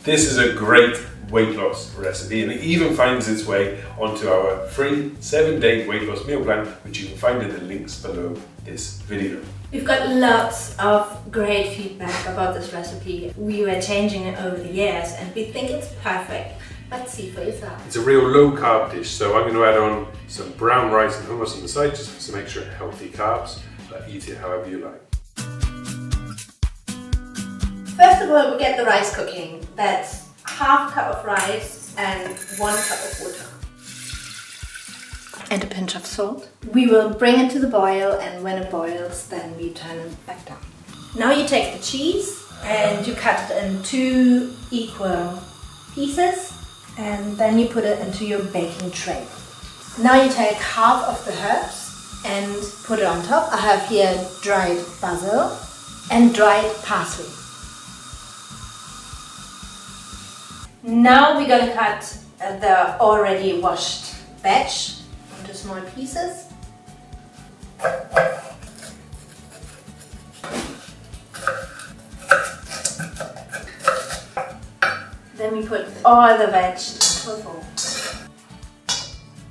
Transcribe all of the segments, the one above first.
This is a great weight loss recipe, and it even finds its way onto our free 7-day weight loss meal plan, which you can find in the links below this video. We've got lots of great feedback about this recipe. We were changing it over the years and we think it's perfect. Let's see for yourself. It's a real low carb dish, so I'm going to add on some brown rice and hummus on the side, just for some extra healthy carbs, but eat it however you like. First of all, we get the rice cooking. That's half a cup of rice and 1 cup of water. And a pinch of salt. We will bring it to the boil, and when it boils, then we turn it back down. Now you take the cheese and you cut it in 2 equal pieces, and then you put it into your baking tray. Now you take half of the herbs and put it on top. I have here dried basil and dried parsley. Now we're gonna cut the already washed veg into small pieces. Then we put all the veg into a bowl.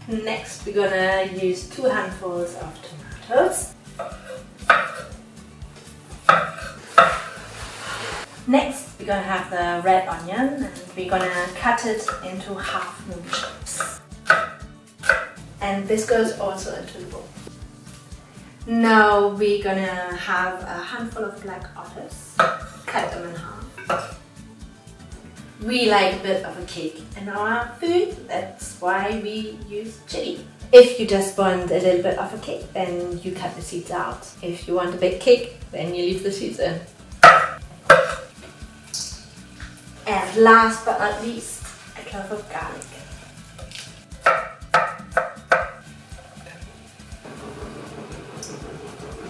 Next we're gonna use 2 handfuls of tomatoes. Next we're gonna have the red onion, and we're gonna cut it into half moon shapes. And this goes also into the bowl. Now we're gonna have a handful of black olives, cut them in half. We like a bit of a kick in our food, that's why we use chili. If you just want a little bit of a kick, then you cut the seeds out. If you want a big kick, then you leave the seeds in. And last but not least, a clove of garlic.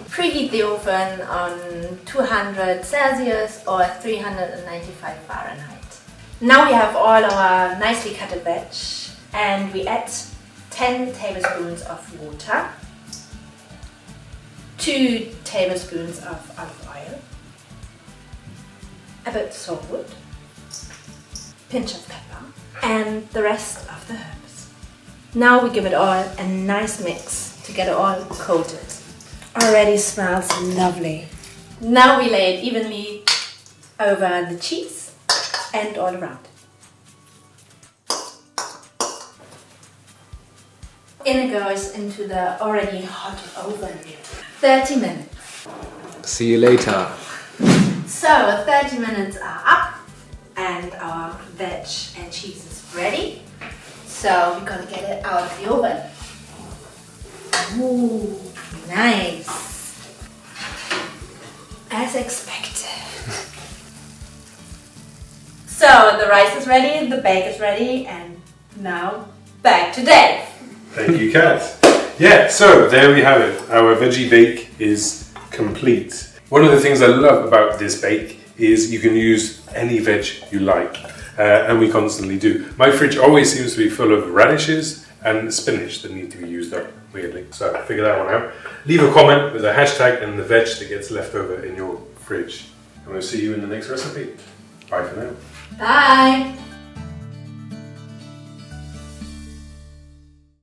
Preheat the oven on 200 Celsius or 395 Fahrenheit. Now we have all our nicely cut veg, and we add 10 tablespoons of water, 2 tablespoons of olive oil, a bit of salt, pinch of pepper, and the rest of the herbs. Now we give it all a nice mix to get it all coated. Already smells lovely. Now we lay it evenly over the cheese and all around. In it goes into the already hot oven. 30 minutes. See you later. So 30 minutes are up and our veg and cheese is ready. So we're gonna get it out of the oven. Ooh, nice. As expected. So the rice is ready, the bake is ready, and now back to Dave. Thank you, Kat. Yeah, so there we have it. Our veggie bake is complete. One of the things I love about this bake is you can use any veg you like, and we constantly do. My fridge always seems to be full of radishes and spinach that need to be used up, weirdly. So figure that one out. Leave a comment with a hashtag and the veg that gets left over in your fridge. And we'll see you in the next recipe. Bye for now. Bye!